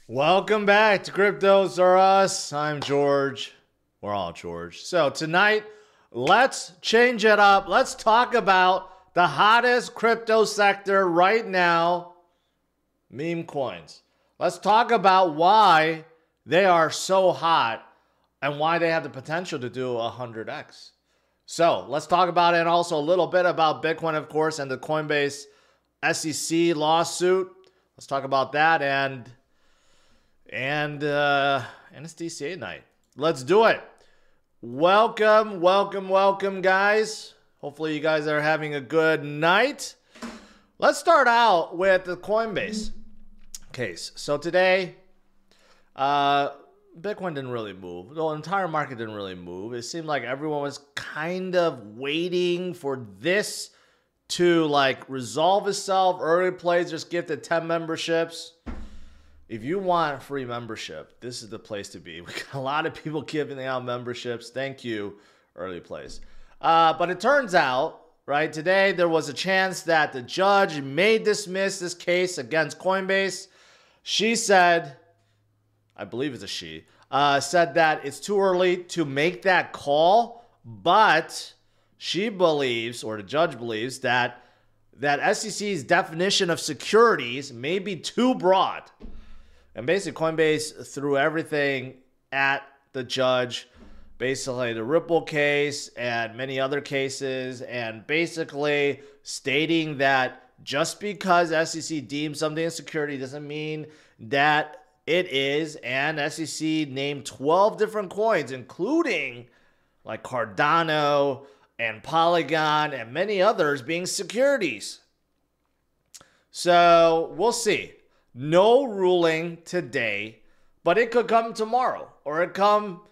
Welcome back to Cryptos Are Us. I'm George. We're all George. So tonight, let's change it up. Let's talk about the hottest crypto sector right now, meme coins. Let's talk about why they are so hot and why they have the potential to do 100x. So let's talk about it, and also a little bit about Bitcoin, of course, and the Coinbase SEC lawsuit. Let's talk about that and it's DCA night. Let's do it. Welcome, guys. Hopefully you guys are having a good night. Let's start out with the Coinbase case. So today, Bitcoin didn't really move. The entire market didn't really move. It seemed like everyone was kind of waiting for this to resolve itself. Early plays just gifted 10 memberships. If you want free membership, this is the place to be. We got a lot of people giving out memberships. Thank you, early plays. But it turns out, right, today there was a chance that the judge may dismiss this case against Coinbase. She said, I believe it's a she, said that it's too early to make that call, but she believes, or the judge believes, that SEC's definition of securities may be too broad. And basically, Coinbase threw everything at the judge, basically the Ripple case and many other cases, and basically stating that just because SEC deems something a security doesn't mean that it is. And SEC named 12 different coins, including like Cardano and Polygon and many others being securities. So we'll see. No ruling today, but it could come tomorrow or it come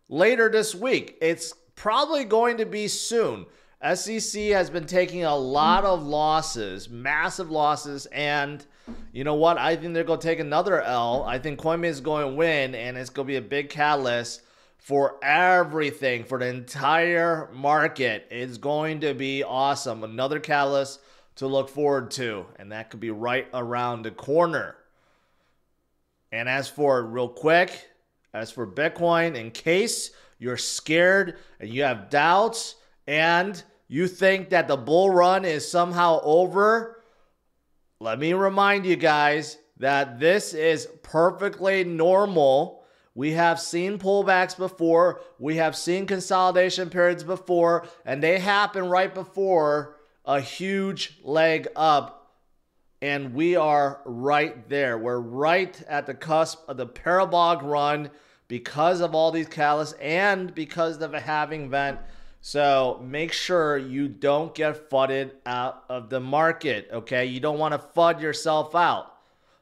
later this week. It's probably going to be soon. SEC has been taking a lot of losses, massive losses, and you know what? I think they're going to take another L. I think Coinbase is going to win, and it's going to be a big catalyst for everything, for the entire market. It's going to be awesome. Another catalyst to look forward to, and that could be right around the corner. And as for Bitcoin, in case you're scared and you have doubts and you think that the bull run is somehow over, let me remind you guys that this is perfectly normal. We have seen pullbacks before. We have seen consolidation periods before, and they happen right before a huge leg up. And we are right there. We're right at the cusp of the parabolic run because of all these catalysts and because of a halving event. So make sure you don't get fudded out of the market, okay? You don't want to FUD yourself out.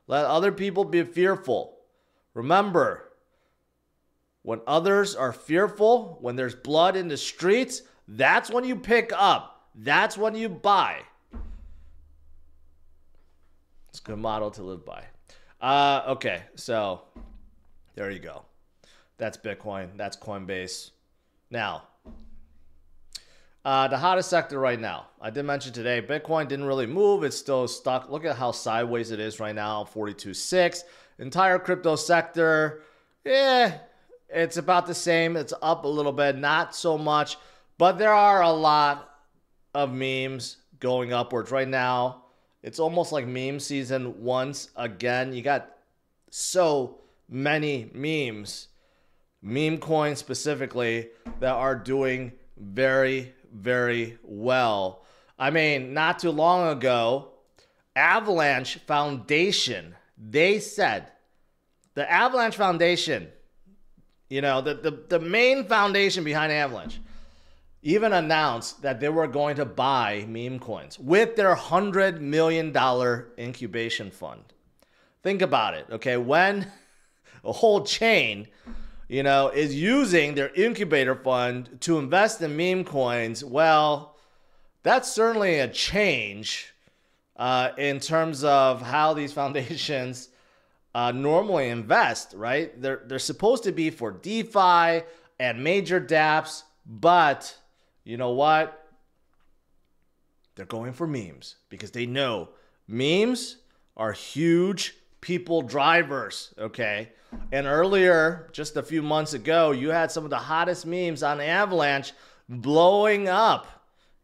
Let other people be fearful. Remember, when others are fearful, when there's blood in the streets, that's when you pick up. That's when you buy. It's a good model to live by. Okay, so there you go. That's Bitcoin. That's Coinbase. Now, the hottest sector right now. I did mention today, Bitcoin didn't really move. It's still stuck. Look at how sideways it is right now, 42.6. Entire crypto sector, it's about the same. It's up a little bit, not so much. But there are a lot of memes going upwards right now. It's almost like meme season once again. You got so many memes, meme coins specifically, that are doing very, very well. I mean, not too long ago, Avalanche Foundation, they said, the Avalanche Foundation, you know, the main foundation behind Avalanche, even announced that they were going to buy meme coins with their $100 million incubation fund. Think about it, okay? When a whole chain, you know, is using their incubator fund to invest in meme coins, well, that's certainly a change in terms of how these foundations normally invest, right? They're supposed to be for DeFi and major dApps, but you know what? They're going for memes because they know memes are huge people drivers, okay? And earlier, just a few months ago, you had some of the hottest memes on Avalanche blowing up.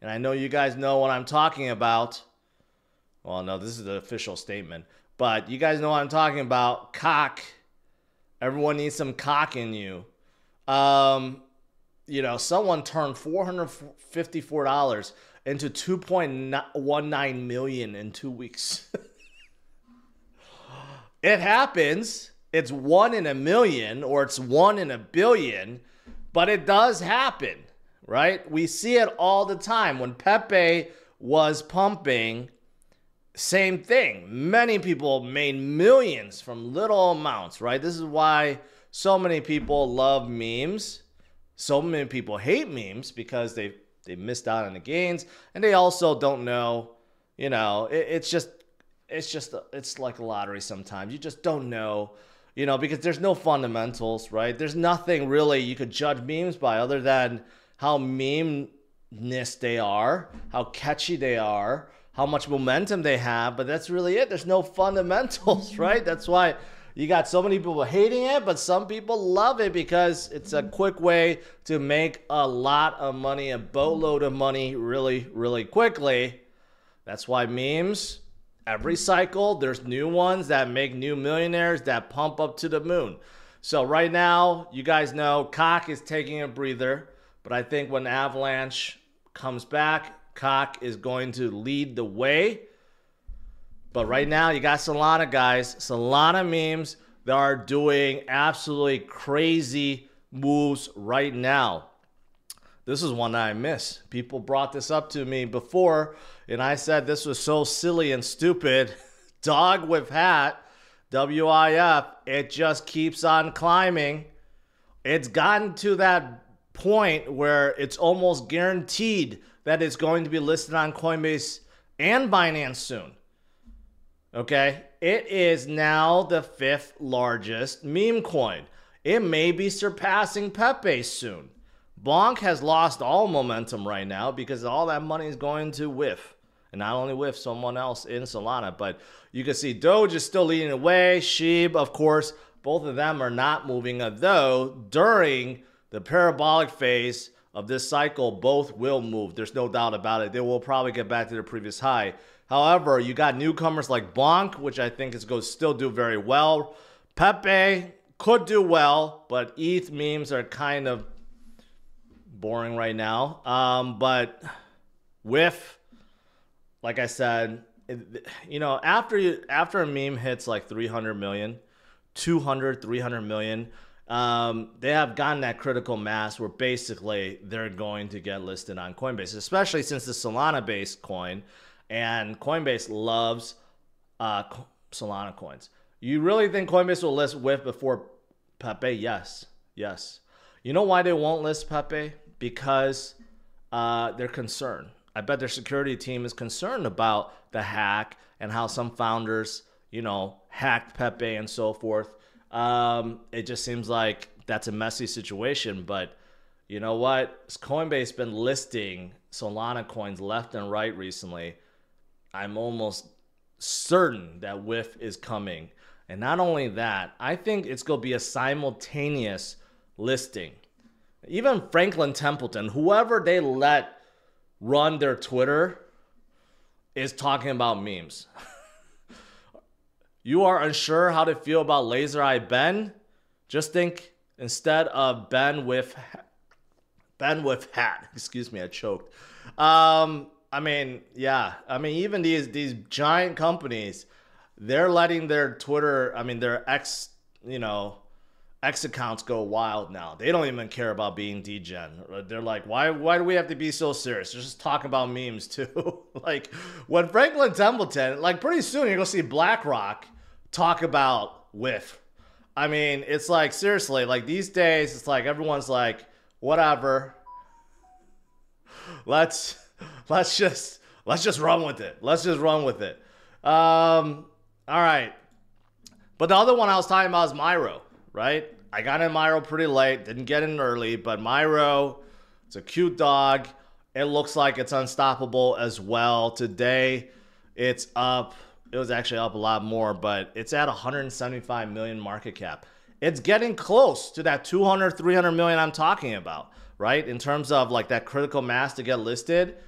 And I know you guys know what I'm talking about. Well, no, this is the official statement. But you guys know what I'm talking about. Cock. Everyone needs some cock in you. You know, someone turned $454 into $2.19 million in 2 weeks. It happens. It's 1 in a million, or it's 1 in a billion, but it does happen, right? We see it all the time. When Pepe was pumping, same thing. Many people made millions from little amounts, right? This is why so many people love memes. So many people hate memes because they missed out on the gains, and they also don't know, you know, it's like a lottery sometimes. You just don't know, you know, because there's no fundamentals, right? There's nothing really you could judge memes by other than how meme-ness they are, how catchy they are, how much momentum they have, but that's really it. There's no fundamentals, right? That's why you got so many people hating it, but some people love it because it's a quick way to make a lot of money, a boatload of money really, really quickly. That's why memes, every cycle, there's new ones that make new millionaires that pump up to the moon. So right now, you guys know Cock is taking a breather, but I think when Avalanche comes back, Cock is going to lead the way. But right now, you got Solana, guys. Solana memes that are doing absolutely crazy moves right now. This is one that I miss. People brought this up to me before, and I said this was so silly and stupid. Dog with hat, WIF, it just keeps on climbing. It's gotten to that point where it's almost guaranteed that it's going to be listed on Coinbase and Binance soon. Okay, it is now the 5th largest meme coin. It may be surpassing Pepe soon. Bonk has lost all momentum right now because all that money is going to WIF. And not only WIF, someone else in Solana. But you can see Doge is still leading the way. Sheeb, of course, both of them are not moving. Though during the parabolic phase of this cycle, both will move. There's no doubt about it. They will probably get back to their previous high. However, you got newcomers like Bonk, which I think is going to still do very well. Pepe could do well, but ETH memes are kind of boring right now. But WIF, like I said, you know, after a meme hits like 300 million, 200, 300 million, they have gotten that critical mass where basically they're going to get listed on Coinbase, especially since the Solana-based coin. And Coinbase loves Solana coins. You really think Coinbase will list WIF before Pepe? Yes. Yes. You know why they won't list Pepe? Because they're concerned. I bet their security team is concerned about the hack and how some founders, you know, hacked Pepe and so forth. It just seems like that's a messy situation. But you know what? Coinbase been listing Solana coins left and right recently. I'm almost certain that WIF is coming. And not only that, I think it's going to be a simultaneous listing. Even Franklin Templeton, whoever they let run their Twitter, is talking about memes. You are unsure how to feel about Laser Eye Ben? Just think, instead of Ben with hat. Excuse me, I choked. I mean, yeah. I mean, even these giant companies, they're letting their Twitter, I mean, their X accounts go wild now. They don't even care about being degen. They're like, why do we have to be so serious? They're just talking about memes too. Like when Franklin Templeton, like pretty soon you're gonna see BlackRock talk about WIF. I mean, it's like seriously, like these days, it's like everyone's like, whatever. Let's just run with it. Let's just run with it. All right. But the other one I was talking about is Myro, right? I got in Myro pretty late, didn't get in early, but Myro, it's a cute dog. It looks like it's unstoppable as well. Today, it's up. It was actually up a lot more, but it's at 175 million market cap. It's getting close to that 200, 300 million I'm talking about, right? In terms of like that critical mass to get listed.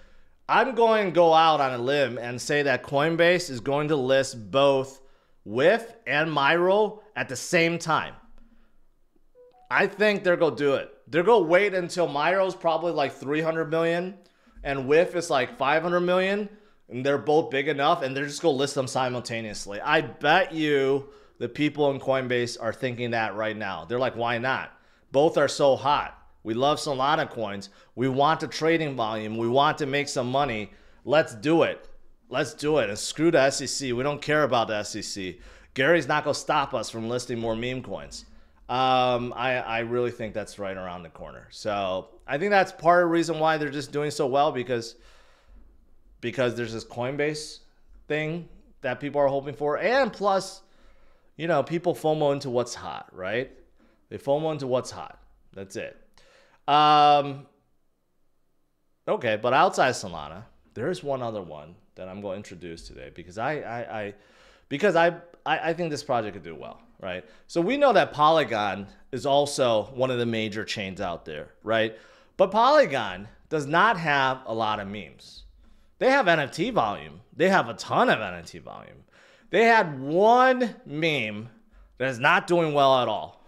I'm going to go out on a limb and say that Coinbase is going to list both WIF and Myro at the same time. I think they're going to do it. They're going to wait until Myro's probably like 300 million and WIF is like 500 million, and they're both big enough, and they're just going to list them simultaneously. I bet you the people in Coinbase are thinking that right now. They're like, why not? Both are so hot. We love Solana coins. We want the trading volume. We want to make some money. Let's do it. Let's do it. And screw the SEC. We don't care about the SEC. Gary's not going to stop us from listing more meme coins. I really think that's right around the corner. So I think that's part of the reason why they're just doing so well, because there's this Coinbase thing that people are hoping for. And plus, you know, people FOMO into what's hot, right? They FOMO into what's hot. That's it. Okay, but outside Solana, there's one other one that I'm going to introduce today because I think this project could do well, right? So we know that Polygon is also one of the major chains out there, right? But Polygon does not have a lot of memes. They have NFT volume. They have a ton of NFT volume. They had one meme that is not doing well at all,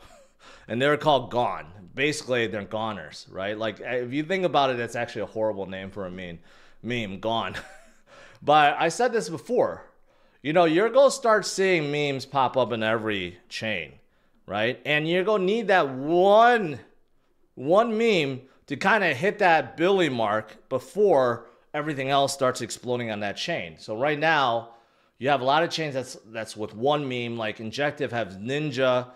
and they're called Gone. Basically, they're goners, right? Like, if you think about it, it's actually a horrible name for a meme, Gone. But I said this before. You know, you're going to start seeing memes pop up in every chain, right? And you're going to need that one meme to kind of hit that Billy mark before everything else starts exploding on that chain. So right now, you have a lot of chains that's with one meme, like Injective has Ninja,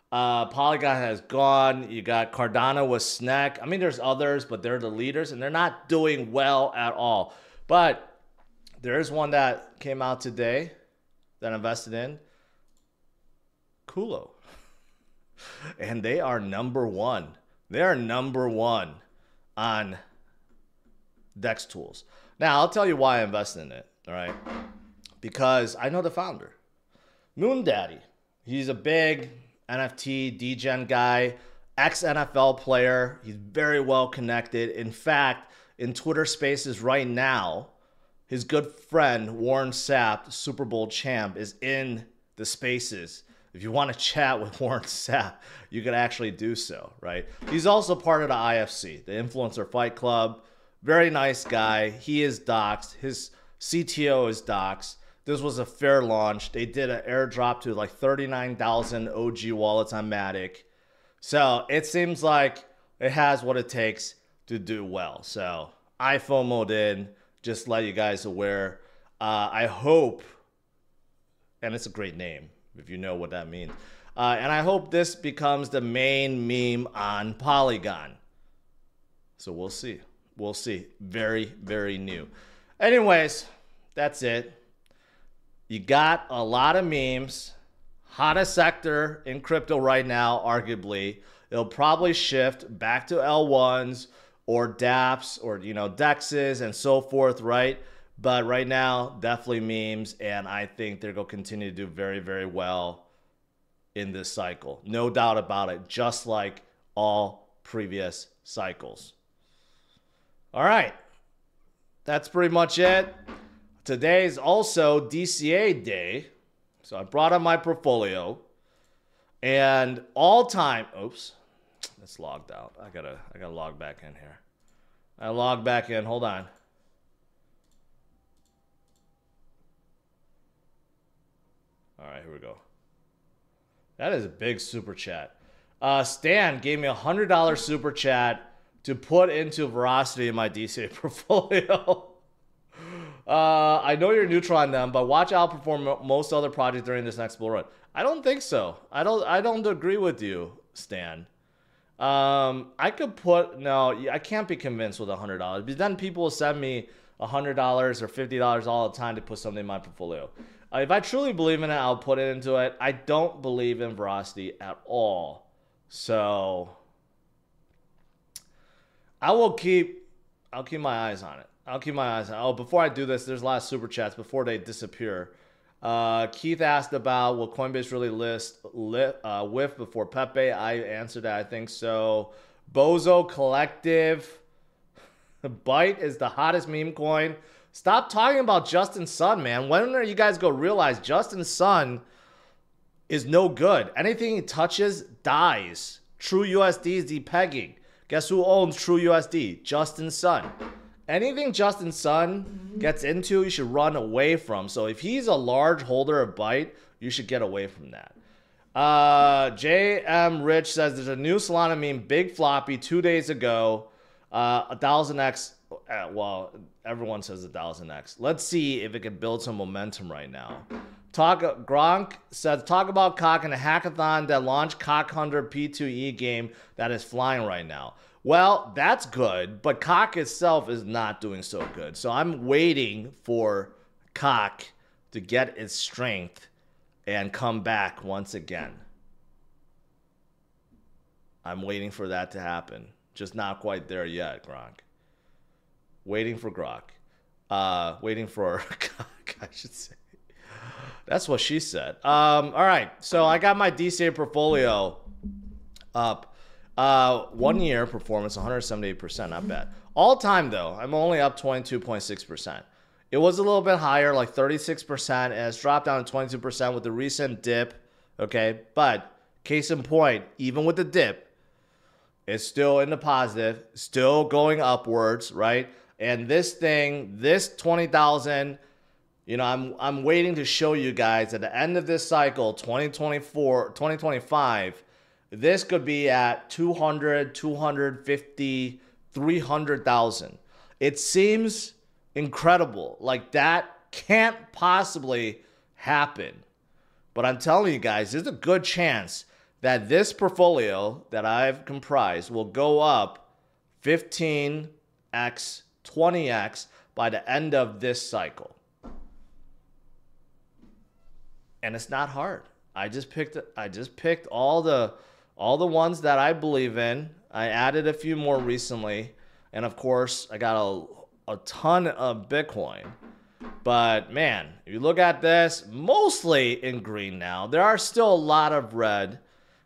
Polygon has Gone, you got Cardano with Snack. I mean, there's others, but they're the leaders, and they're not doing well at all. But there's one that came out today that I invested in, Culo. And they are number one. They are number one on DEX tools. Now, I'll tell you why I invested in it, all right? Because I know the founder, Moon Daddy. He's a big NFT, degen guy, ex-NFL player. He's very well connected. In fact, in Twitter Spaces right now, his good friend, Warren Sapp, Super Bowl champ, is in the Spaces. If you want to chat with Warren Sapp, you can actually do so, right? He's also part of the IFC, the Influencer Fight Club. Very nice guy. He is doxxed. His CTO is doxxed. This was a fair launch. They did an airdrop to like 39,000 OG wallets on Matic. So it seems like it has what it takes to do well. So I FOMO'd in, just let you guys aware. I hope, and it's a great name if you know what that means. And I hope this becomes the main meme on Polygon. So we'll see. We'll see. Very, very new. Anyways, that's it. You got a lot of memes. Hottest sector in crypto right now, arguably. It'll probably shift back to L1s or dApps or, you know, DEXs and so forth, right? But right now, definitely memes, and I think they're going to continue to do very, very well in this cycle. No doubt about it, just like all previous cycles. All right. That's pretty much it. Today's also DCA day. So I brought up my portfolio. And all time, oops, it's logged out. I gotta log back in here. I logged back in, hold on. All right, here we go. That is a big super chat. Stan gave me a $100 super chat to put into Veracity in my DCA portfolio. I know you're neutral on them, but watch outperform most other projects during this next bull run. I don't think so. I don't agree with you, Stan. I could put, no, I can't be convinced with $100 because then people will send me $100 or $50 all the time to put something in my portfolio. If I truly believe in it, I'll put it into it. I don't believe in Veracity at all. So I'll keep my eyes on it. I'll keep my eyes on it. Oh, before I do this, there's a lot of super chats before they disappear. Keith asked about will Coinbase really whiff before Pepe. I answered that. I think so. Bozo Collective. Byte is the hottest meme coin. Stop talking about Justin Sun, man. When are you guys going to realize Justin Sun is no good? Anything he touches dies. True USD is depegging. Guess who owns True USD? Justin Sun. Anything Justin Sun gets into, you should run away from. So if he's a large holder of Byte, you should get away from that. JM Rich says there's a new Solana meme, Big Floppy, 2 days ago. 1000x. Well, everyone says 1000x. Let's see if it can build some momentum right now. Gronk says, talk about Cock and a hackathon that launched Cock 100 P2E game that is flying right now. Well, that's good, but Cock itself is not doing so good. So I'm waiting for Cock to get its strength and come back once again. I'm waiting for that to happen. Just not quite there yet, Gronk. Waiting for Grok. Waiting for Cock, I should say. That's what she said. All right, so I got my DCA portfolio up. 1 year performance, 178%, not bad. All time, though, I'm only up 22.6%. It was a little bit higher, like 36%, and it's dropped down to 22% with the recent dip, okay? But case in point, even with the dip, it's still in the positive, still going upwards, right? And this thing, this 20,000, you know, I'm waiting to show you guys at the end of this cycle, 2024, 2025, this could be at 200, 250, 300,000. It seems incredible. Like that can't possibly happen. But I'm telling you guys, there's a good chance that this portfolio that I've comprised will go up 15x, 20x by the end of this cycle. And it's not hard. I just picked all the ones that I believe in. I added a few more recently, and of course, I got a ton of Bitcoin. But man, if you look at this, mostly in green now. There are still a lot of red.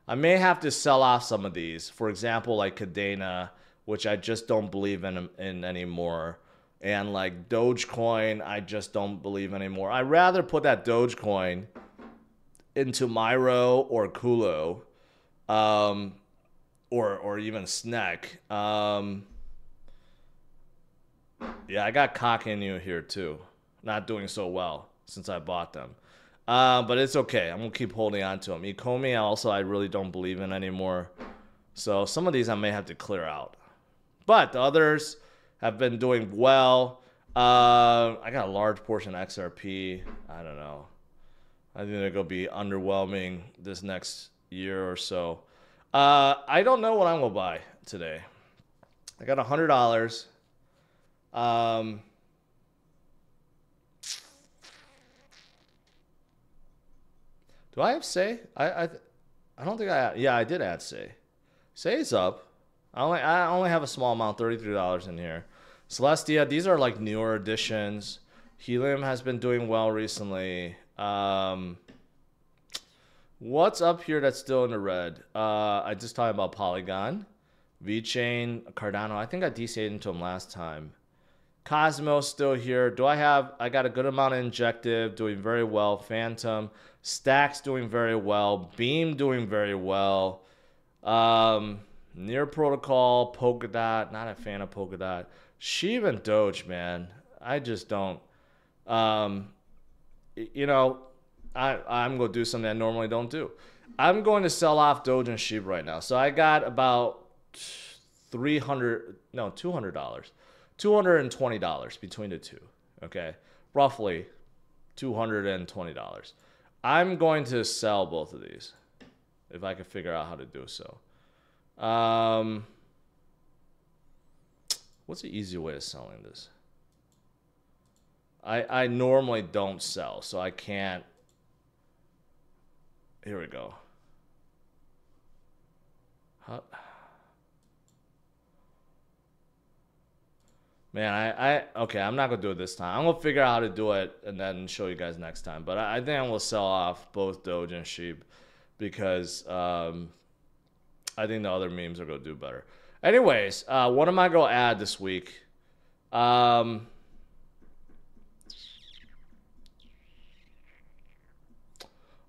I may have to sell off some of these. For example, like Cadena, which I just don't believe in anymore. And like Dogecoin, I just don't believe anymore. I'd rather put that Dogecoin into Myro or Culo, or even Snack. Yeah, I got Cock in you here too. Not doing so well since I bought them. But it's okay. I'm going to keep holding on to them. Ecomi also I really don't believe in anymore. So some of these I may have to clear out. But the others have been doing well. I got a large portion of XRP. I don't know. I think they're going to be underwhelming this next year or so. I don't know what I'm going to buy today. I got $100. Do I have Say? I don't think I. Yeah, I did add Say. Say's up. I only have a small amount, $33 in here. Celestia, these are like newer additions. Helium has been doing well recently. What's up here that's still in the red? I just talked about Polygon, VeChain, Cardano. I think I DCA'd into them last time. Cosmos still here. I got a good amount of Injective doing very well. Phantom, Stacks doing very well. Beam doing very well. Near Protocol, Polkadot. Not a fan of Polkadot. Shiba and Doge, man. I just don't. You know, I'm going to do something I normally don't do. I'm going to sell off Doge and Shiba right now. So I got about $200. $220 between the two. Okay. Roughly $220. I'm going to sell both of these if I can figure out how to do so. What's the easy way of selling this? I normally don't sell, so I can't. Here we go. Man, okay, I'm not going to do it this time. I'm going to figure out how to do it and then show you guys next time. But I think I'm going to sell off both Doge and Sheep because I think the other memes are going to do better. Anyways, what am I going to add this week? I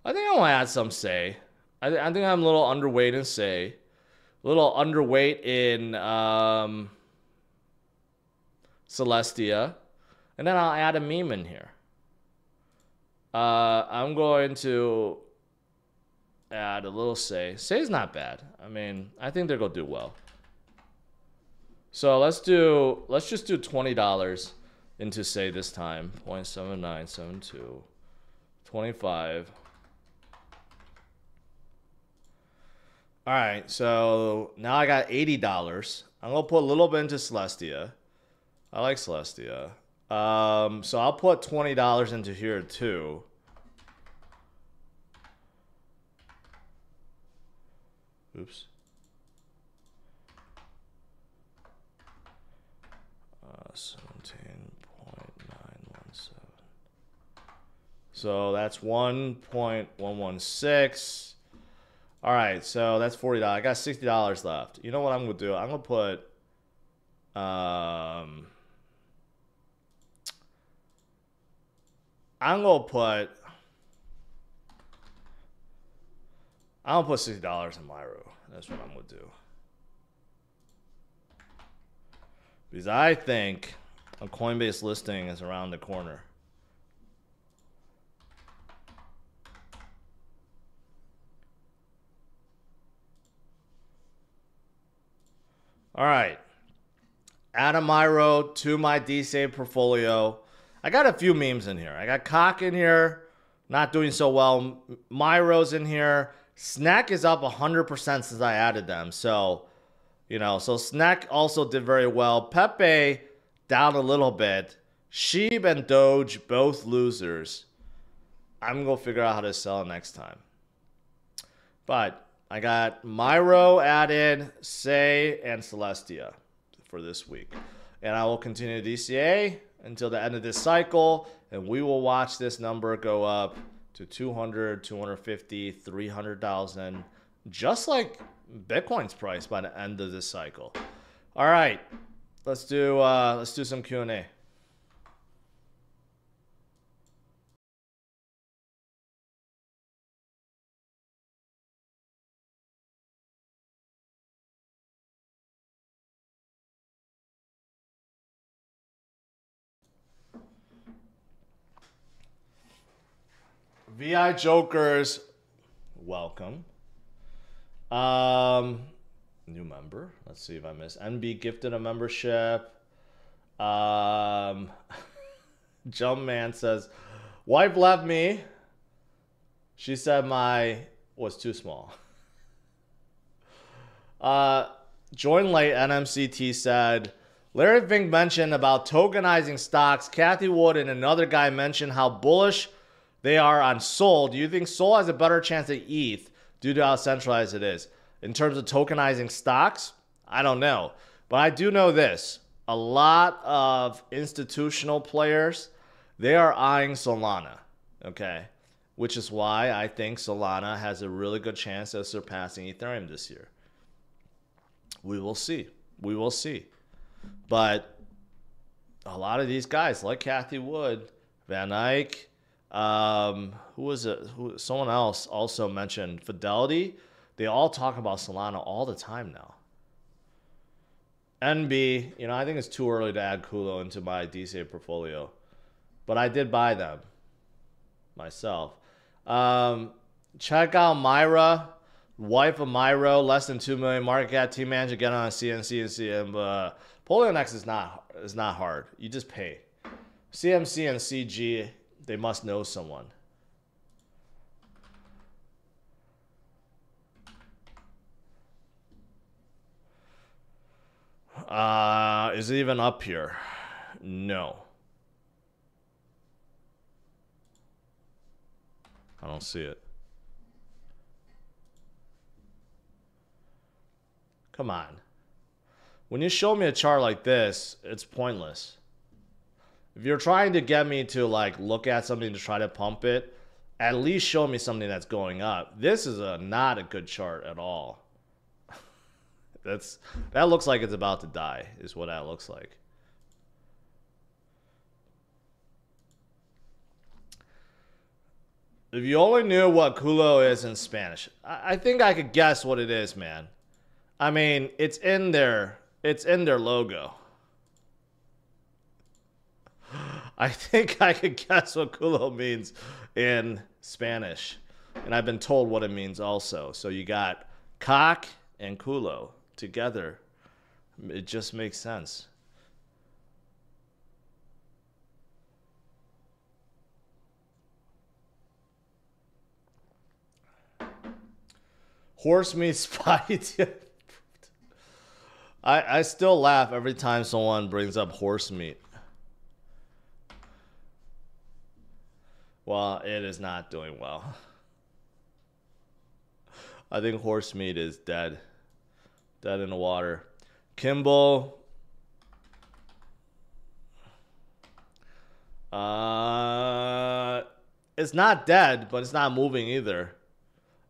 think I want to add some Say. I think I'm a little underweight in Say. A little underweight in Celestia. And then I'll add a meme in here. I'm going to add a little Say. Say's not bad. I mean, I think they're going to do well. So let's just do $20 into Say this time. 0.7972. 25. All right, so now I got $80. I'm going to put a little bit into Celestia. I like Celestia. So I'll put $20 into here too. Oops. 17.917. So that's 1.116. All right, so that's $40. I got $60 left. You know what I'm gonna do? I'm gonna put I'm gonna put $60 in Myro. That's what I'm gonna do. Because I think a Coinbase listing is around the corner. All right. Add a Myro to my DSave portfolio. I got a few memes in here. I got Cock in here, not doing so well. Myro's in here. Snack is up 100% since I added them. So, you know, so Snack also did very well. Pepe down a little bit. Sheeb and Doge, both losers. I'm going to figure out how to sell next time. But I got Myro added, Say, and Celestia for this week. And I will continue DCA until the end of this cycle. And we will watch this number go up to 200, 250, 300,000. Just like Bitcoin's price by the end of this cycle. All right. Let's do some Q&A. VI Jokers, welcome. New member. Let's see if I missed. NB gifted a membership. Jumpman says, wife left me. She said my was too small. Join late NMCT said, Larry Fink mentioned about tokenizing stocks. Kathy Wood and another guy mentioned how bullish they are on Sol. Do you think Sol has a better chance at ETH due to how centralized it is? In terms of tokenizing stocks, I don't know. But I do know this. A lot of institutional players, they are eyeing Solana, okay? Which is why I think Solana has a really good chance of surpassing Ethereum this year. We will see. We will see. But a lot of these guys, like Kathy Wood, Van Eyck, who was it? Someone else also mentioned Fidelity. They all talk about Solana all the time now. NB, you know, I think it's too early to add Culo into my DCA portfolio, but I did buy them myself. Check out Myra, wife of Myro, less than 2 million market cap, team manager, get on a CNC and CM. Polygon X is not hard. You just pay. CMC and CG, they must know someone. Is it even up here? No. I don't see it. Come on. When you show me a chart like this, it's pointless. If you're trying to get me to like look at something to try to pump it, at least show me something that's going up. This is not a good chart at all. That looks like it's about to die, is what that looks like. If you only knew what Culo is in Spanish, I think I could guess what it is, man. I mean, it's in their logo. I think I could guess what Culo means in Spanish. And I've been told what it means also. So you got cock and Culo together. It just makes sense. Horse meat spaghetti. I still laugh every time someone brings up horse meat. Well, it is not doing well. I think horse meat is dead. Dead in the water. Kimball. It's not dead, but it's not moving either.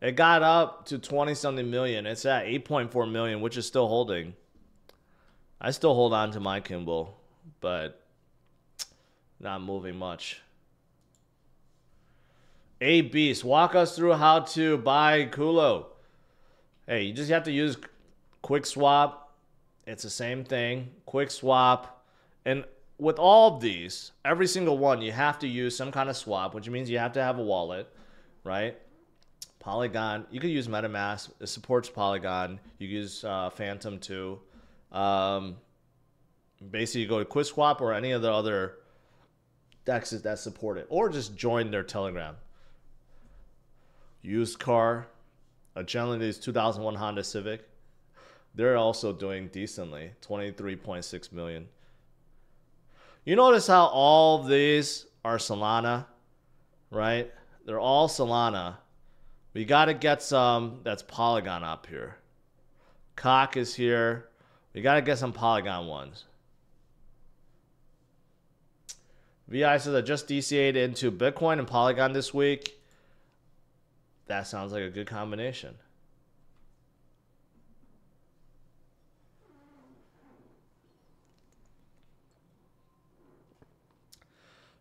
It got up to 20-something million. It's at 8.4 million, which is still holding. I still hold on to my Kimball, but not moving much. A Beast, walk us through how to buy Culo. Hey, you just have to use Quick Swap. It's the same thing. Quick Swap. And with all of these, every single one, you have to use some kind of swap, which means you have to have a wallet, right? Polygon. You could use MetaMask. It supports Polygon. You can use Phantom too. Basically, you go to Quick Swap or any of the other dexes that support it. Or just join their Telegram. Used car. Generally, this 2001 Honda Civic. They're also doing decently. 23.6 million. You notice how all of these are Solana, right? They're all Solana. We got to get some that's Polygon up here. Cock is here. We got to get some Polygon ones. VI says I just DCA'd into Bitcoin and Polygon this week. That sounds like a good combination.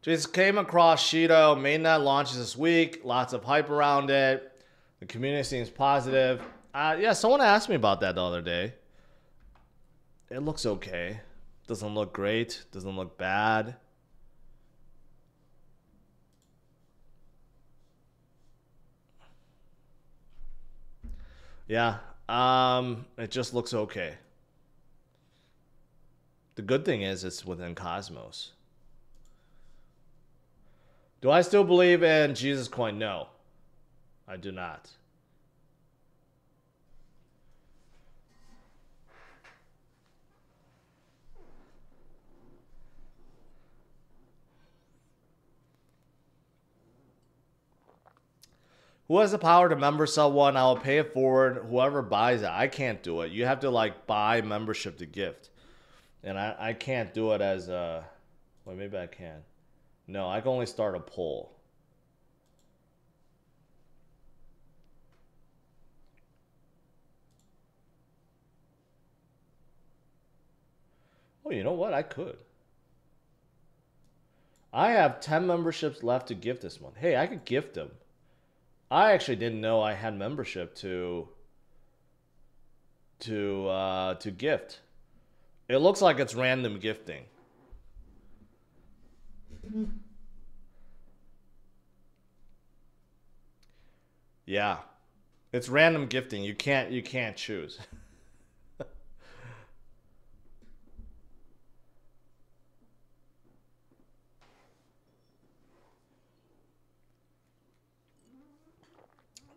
Just came across Shido. Mainnet launches this week. Lots of hype around it. The community seems positive. Yeah, someone asked me about that the other day. It looks okay. Doesn't look great. Doesn't look bad. Yeah, it just looks okay. The good thing is it's within Cosmos. Do I still believe in Jesus Coin? No, I do not. Who has the power to member sell one? I will pay it forward. Whoever buys it. I can't do it. You have to like buy membership to gift. And I can't do it as a... Well, maybe I can. No, I can only start a poll. Oh, you know what? I could. I have 10 memberships left to gift this month. Hey, I could gift them. I actually didn't know I had membership to gift. It looks like it's random gifting. Yeah. It's random gifting. You can't choose.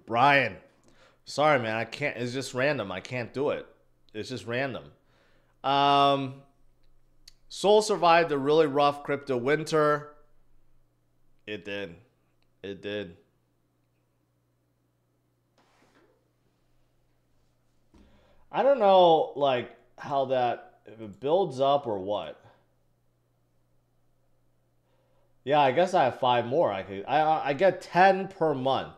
Brian, sorry man, I can't. It's just random. I can't do it. It's just random. Sol survived a really rough crypto winter. It did. It did. I don't know, like, how that if it builds up or what. Yeah, I guess I have 5 more. I get 10 per month.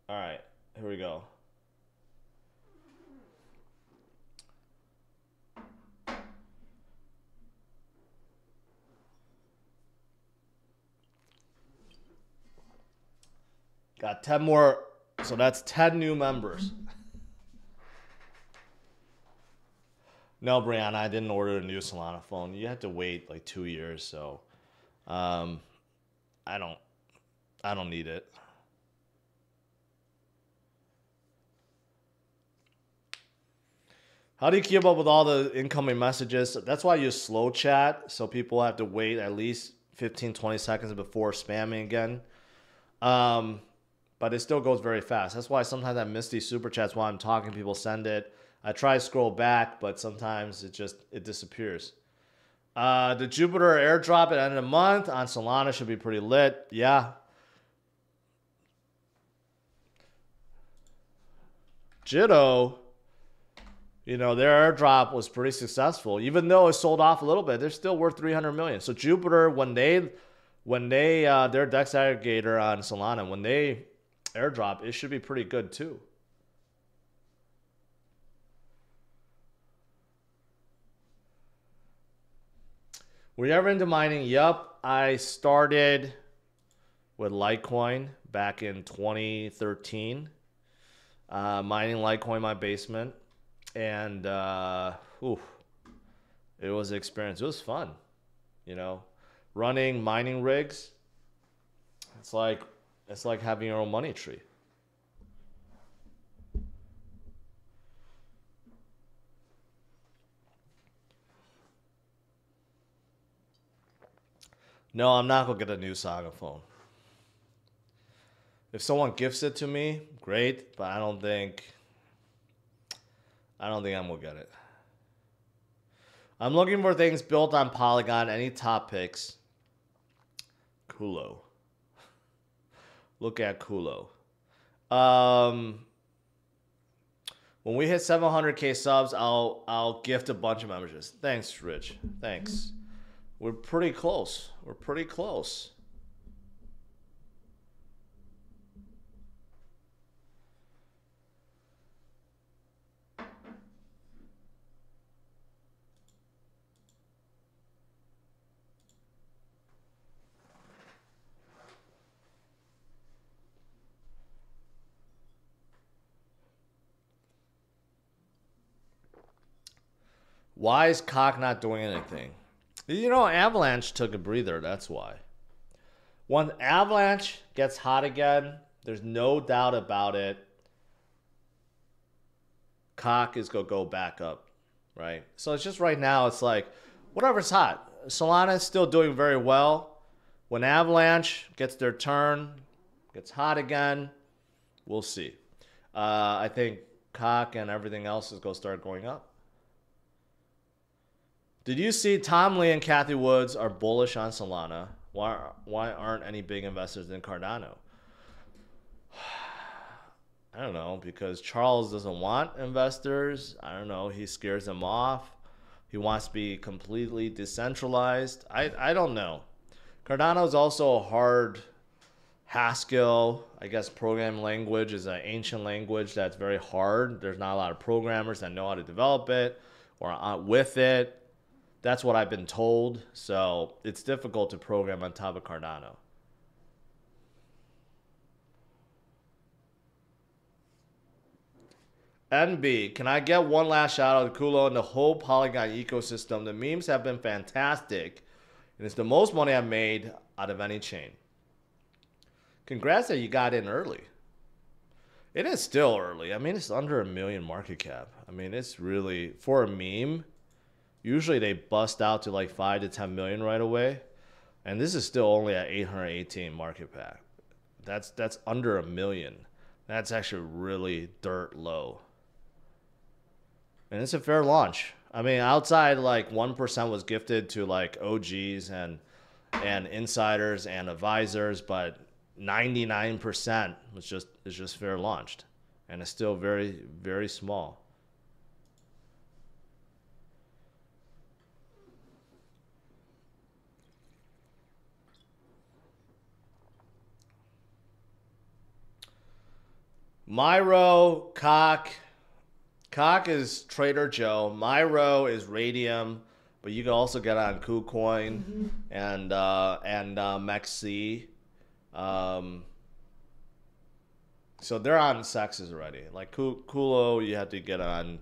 All right, here we go. Got 10 more, so that's 10 new members. No, Brianna, I didn't order a new Solana phone. You have to wait like 2 years, so I don't need it. How do you keep up with all the incoming messages? That's why you slow chat, so people have to wait at least 15, 20 seconds before spamming again. But it still goes very fast. That's why sometimes I miss these super chats while I'm talking. People send it. I try to scroll back, but sometimes it disappears. The Jupiter airdrop at the end of the month on Solana should be pretty lit. Yeah. Jitto, you know, their airdrop was pretty successful. Even though it sold off a little bit, they're still worth 300 million. So Jupiter, when they their DEX aggregator on Solana, when they airdrop, it should be pretty good too. Were you ever into mining? Yup, I started with Litecoin back in 2013. Mining Litecoin in my basement. And it was an experience. It was fun, you know. Running mining rigs, it's like having your own money tree. No, I'm not gonna get a new Saga phone. If someone gifts it to me, great, but I don't think I'm gonna get it. I'm looking for things built on Polygon. Any top picks? Culo. Look at Culo. When we hit 700K subs, I'll gift a bunch of memberships. Thanks, Rich. Thanks. We're pretty close. We're pretty close. Why is Cock not doing anything? You know, Avalanche took a breather. That's why. When Avalanche gets hot again, there's no doubt about it. Cock is going to go back up, right? So it's just right now, it's like, whatever's hot. Solana is still doing very well. When Avalanche gets their turn, gets hot again, we'll see. I think Cock and everything else is going to start going up. Did you see Tom Lee and Kathy Woods are bullish on Solana? Why aren't any big investors in Cardano? I don't know, because Charles doesn't want investors. I don't know, he scares them off. He wants to be completely decentralized. I don't know. Cardano is also a hard Haskell, I guess, programming language is an ancient language that's very hard. There's not a lot of programmers that know how to develop it or with it. That's what I've been told. So it's difficult to program on top of Cardano. NB, can I get one last shout out to Culo and the whole Polygon ecosystem? The memes have been fantastic, and it's the most money I've made out of any chain. Congrats that you got in early. It is still early. I mean, it's under 1 million market cap. I mean, it's really, for a meme, usually they bust out to like 5 to 10 million right away. And this is still only at 818 market cap. That's under 1 million. That's actually really dirt low. And it's a fair launch. I mean, outside like 1% was gifted to like OGs and insiders and advisors, but 99% is just fair launched. And it's still very, very small. Myro, Cock. Cock is Trader Joe. Myro is Radium, but you can also get on KuCoin and Mexi. So they're on sexes already. Like Culo, you have to get on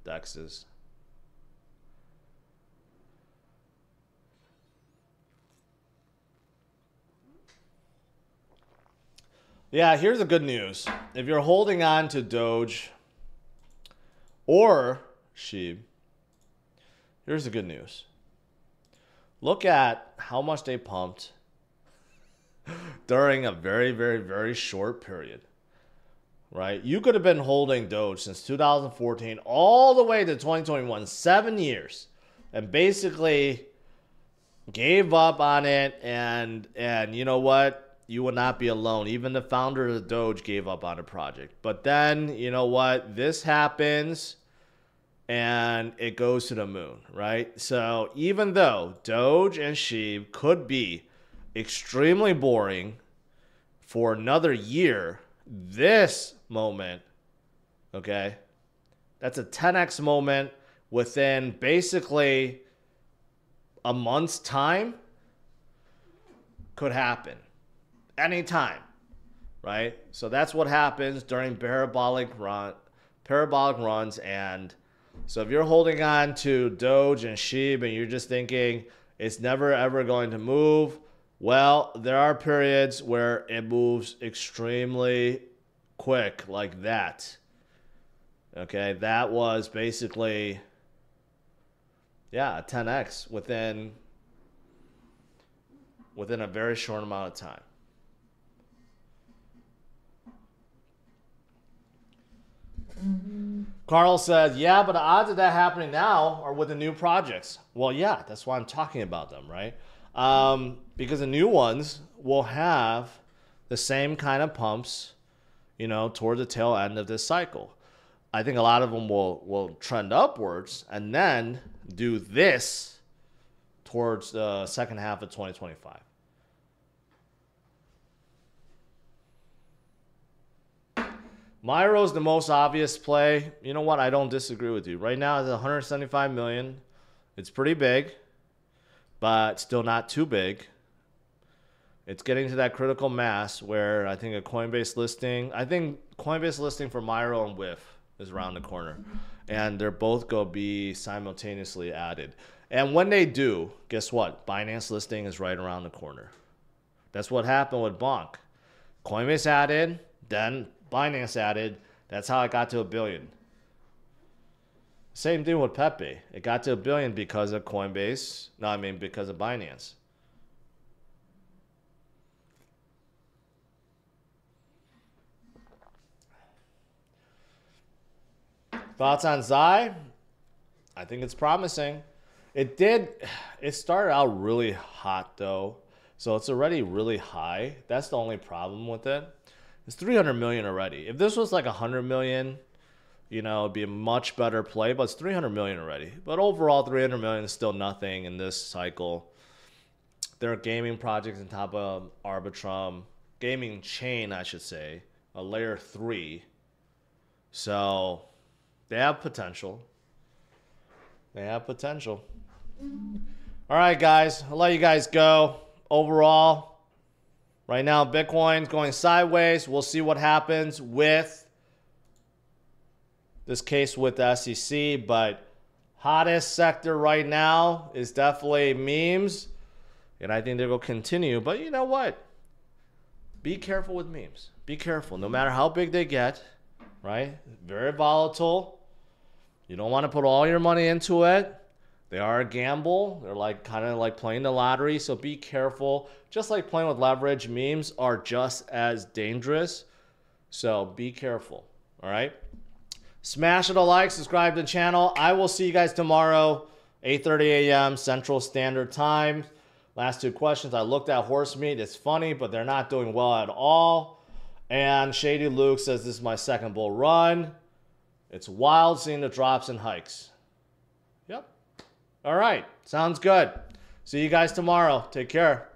dexes. Yeah, here's the good news. If you're holding on to Doge or SHIB, here's the good news. Look at how much they pumped during a very, very, very short period. Right? You could have been holding Doge since 2014 all the way to 2021, 7 years, and basically gave up on it. And you know what? You will not be alone. Even the founder of the Doge gave up on the project. But then, you know what? This happens and it goes to the moon, right? So even though Doge and SHIB could be extremely boring for another year, this moment, okay, that's a 10x moment within basically a month's time. Could happen anytime, right? So that's what happens during parabolic runs. And so if you're holding on to Doge and SHIB and you're just thinking it's never ever going to move, well, there are periods where it moves extremely quick like that. Okay, that was basically, yeah, a 10x within a very short amount of time. Carl says, yeah, but the odds of that happening now are with the new projects. Well, yeah, that's why I'm talking about them, right? Because the new ones will have the same kind of pumps, you know, toward the tail end of this cycle. I think a lot of them will trend upwards and then do this towards the second half of 2025. Myro is the most obvious play. You know what? I don't disagree with you. Right now, it's 175 million. It's pretty big, but still not too big. It's getting to that critical mass where I think a Coinbase listing, for Myro and WIF is around the corner. And they're both going to be simultaneously added. And when they do, guess what? Binance listing is right around the corner. That's what happened with Bonk. Coinbase added, then Binance added. That's how it got to $1 billion. Same thing with Pepe. It got to $1 billion because of Coinbase. No, I mean because of Binance. Thoughts on Zai? I think it's promising. It started out really hot though. So it's already really high. That's the only problem with it. It's 300 million already. If this was like 100 million, you know, it'd be a much better play, but it's 300 million already. But overall, 300 million is still nothing in this cycle. There are gaming projects on top of Arbitrum, gaming chain, I should say, a layer 3. So they have potential. They have potential. All right, guys, I'll let you guys go. Overall, right now, Bitcoin's going sideways. We'll see what happens with this case with the SEC, but hottest sector right now is definitely memes, and I think they will continue. But you know what? Be careful with memes. Be careful. No matter how big they get, right? Very volatile. You don't want to put all your money into it. They are a gamble. They're like kind of like playing the lottery. So be careful. Just like playing with leverage, memes are just as dangerous. So be careful. All right. Smash it a like, subscribe to the channel. I will see you guys tomorrow, 8:30 a.m. Central Standard Time. Last two questions. I looked at horse meat. It's funny, but they're not doing well at all. And Shady Luke says this is my second bull run. It's wild seeing the drops and hikes. Yep. All right. Sounds good. See you guys tomorrow. Take care.